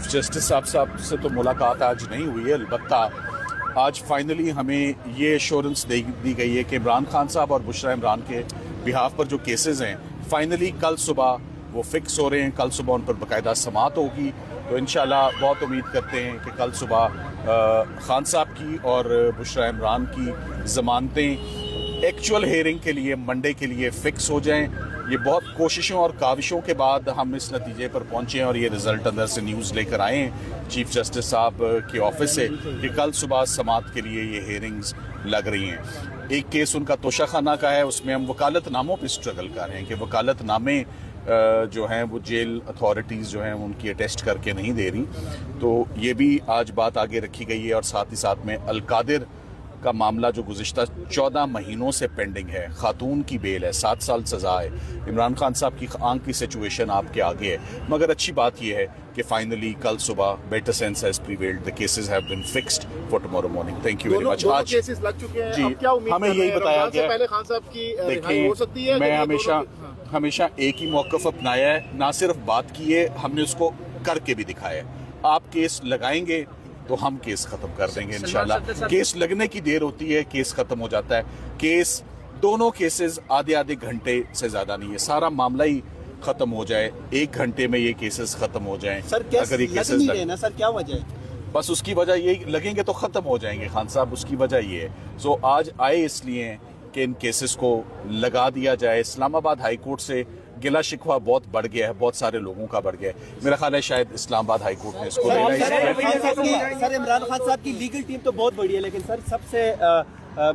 Chief justice صاحب سے تو ملاقات آج نہیں ہوئی ہے، البتہ آج فائنلی ہمیں یہ ایشورنس دی گئی ہے کہ عمران خان صاحب اور بشرا عمران کے بہاف پر جو کیسز ہیں فائنلی کل صبح وہ فکس ہو رہے ہیں، کل صبح ان پر باقاعدہ سماعت ہوگی. تو انشاءاللہ بہت امید کرتے ہیں کہ کل صبح خان صاحب کی اور بشرا عمران کی ضمانتیں ایکچول ہیئرنگ کے لیے منڈے کے لیے فکس ہو جائیں. یہ بہت کوششوں اور کاوشوں کے بعد ہم اس نتیجے پر پہنچے ہیں اور یہ رزلٹ اندر سے نیوز لے کر آئے ہیں چیف جسٹس صاحب کے آفس سے کہ کل صبح سماعت کے لیے یہ ہیئرنگز لگ رہی ہیں. ایک کیس ان کا توشہ خانہ کا ہے، اس میں ہم وکالت ناموں پہ اسٹرگل کر رہے ہیں کہ وکالت نامے جو ہیں وہ جیل اتھارٹیز جو ہیں ان کی اٹیسٹ کر کے نہیں دے رہی. تو یہ بھی آج بات آگے رکھی گئی ہے اور ساتھ ہی ساتھ میں القادر کا معاملہ جو گزشتہ 14 مہینوں سے پینڈنگ ہے، خاتون کی بیل ہے، 7 سال سزا ہے. عمران خان صاحب کی آنکھ کی سچویشن آپ کے آگے ہے، مگر اچھی بات یہ ہے کہ فائنلی کل صبح better sense has prevailed, the cases have been fixed for tomorrow morning. Thank you very much. دونوں کیسز لگ چکے ہیں، جی اب کیا امید ہمیں یہی بتایا گیا پہلے خان صاحب کی رہائی ہو سکتی ہے؟ میں ہمیشہ ایک ہی موقف اپنایا ہے، نہ صرف بات کی ہے، ہم نے اس کو کر کے بھی دکھایا ہے. آپ کیس لگائیں گے تو ہم کیس ختم کر دیں گے انشاءاللہ. کیس لگنے کی دیر ہوتی ہے، کیس ختم ہو جاتا ہے. کیس دونوں کیسز آدھے گھنٹے سے زیادہ نہیں ہے، سارا معاملہ ہی ختم ہو جائے، 1 گھنٹے میں یہ کیسز ختم ہو جائیں. اگر یہ کیسز سر کیا وجہ ہے؟ بس اس کی وجہ یہی، لگیں گے تو ختم ہو جائیں گے خان صاحب، اس کی وجہ یہ ہے. سو آج آئے اس لیے کہ ان کیسز کو لگا دیا جائے. اسلام آباد ہائی کورٹ سے گلا شکوہ بہت بڑھ گیا ہے، بہت سارے لوگوں کا بڑھ گیا ہے. میرا خیال ہے شاید اسلام آباد ہائی کورٹ نے اس کو سر عمران خان صاحب کی لیگل ٹیم تو بہت بڑی ہے، لیکن سر سب سے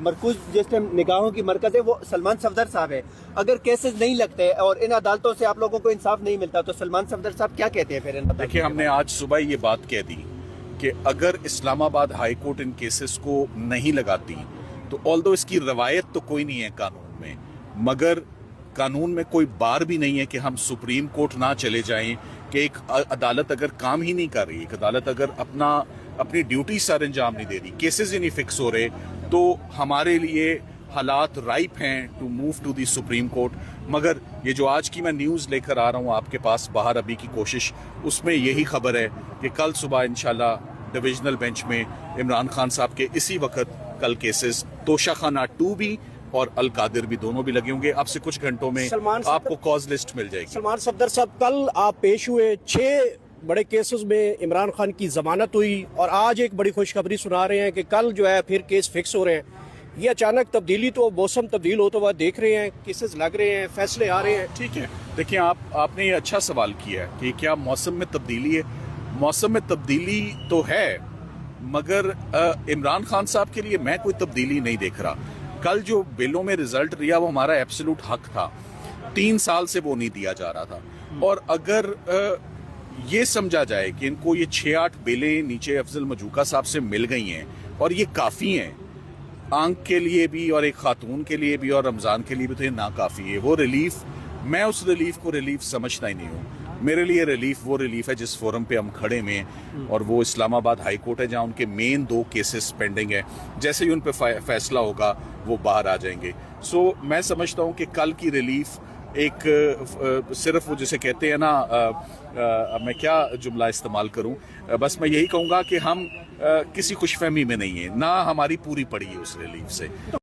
مرکوز جس ٹائم نگاہوں کی مرکز ہے وہ سلمان صفدر صاحب ہے. اگر کیسز نہیں لگتے اور ان عدالتوں سے آپ لوگوں کو انصاف نہیں ملتا تو سلمان صفدر صاحب کیا کہتے ہیں پھر؟ دیکھیے، ہم نے آج صبح یہ بات کہہ دی کہ اگر اسلام آباد ہائی کورٹ ان کیسز کو نہیں لگاتی تو آلدو اس کی روایت تو کوئی نہیں ہے قانون میں، مگر قانون میں کوئی بار بھی نہیں ہے کہ ہم سپریم کورٹ نہ چلے جائیں کہ ایک عدالت اگر کام ہی نہیں کر رہی، ایک عدالت اگر اپنی ڈیوٹی سر انجام نہیں دے رہی، کیسز ہی نہیں فکس ہو رہے، تو ہمارے لیے حالات رائپ ہیں to move to the supreme court. مگر یہ جو آج کی میں نیوز لے کر آ رہا ہوں آپ کے پاس باہر ابھی کی کوشش، اس میں یہی خبر ہے کہ کل صبح انشاءاللہ ڈویژنل بینچ میں عمران خان صاحب کے اسی وقت کل کیسز توشہ خانہ 2 بھی اور القادر بھی دونوں بھی لگے ہوں گے. آپ سے کچھ گھنٹوں میں آپ کو کاز لسٹ مل جائے گی. سلمان صفدر صاحب، کل آپ پیش ہوئے 6 بڑے کیسز میں عمران خان کی ضمانت ہوئی اور آج ایک بڑی خوشخبری سنا رہے ہیں کہ کل جو ہے پھر کیس فکس ہو رہے ہیں. یہ اچانک تبدیلی، تو موسم تبدیل ہوتا ہوا دیکھ رہے ہیں، کیسز لگ رہے ہیں، فیصلے آ رہے ہیں. ٹھیک ہے، دیکھیں آپ نے یہ اچھا سوال کیا ہے کہ کیا موسم میں تبدیلی ہے. موسم میں تبدیلی تو ہے، مگر عمران خان صاحب کے لیے میں کوئی تبدیلی نہیں دیکھ رہا. کل جو بلوں میں رزلٹ رہا وہ ہمارا ایبسولوٹ حق تھا، 3 سال سے وہ نہیں دیا جا رہا تھا. اور اگر یہ سمجھا جائے کہ ان کو یہ 6-8 بلیں نیچے افضل مجوکا صاحب سے مل گئی ہیں اور یہ کافی ہیں آنکھ کے لیے بھی اور ایک خاتون کے لیے بھی اور رمضان کے لیے بھی، تو یہ ناکافی ہے. وہ ریلیف، میں اس ریلیف کو ریلیف سمجھتا ہی نہیں ہوں. میرے لیے ریلیف وہ ریلیف ہے جس فورم پہ ہم کھڑے میں ہیں، اور وہ اسلام آباد ہائی کورٹ ہے جہاں ان کے مین 2 کیسز پینڈنگ ہیں. جیسے ہی ان پہ فیصلہ ہوگا وہ باہر آ جائیں گے. سو میں سمجھتا ہوں کہ کل کی ریلیف ایک صرف وہ جسے کہتے ہیں نا، میں کیا جملہ استعمال کروں، بس میں یہی کہوں گا کہ ہم کسی خوش فہمی میں نہیں ہیں، نہ ہماری پوری پڑی ہے اس ریلیف سے.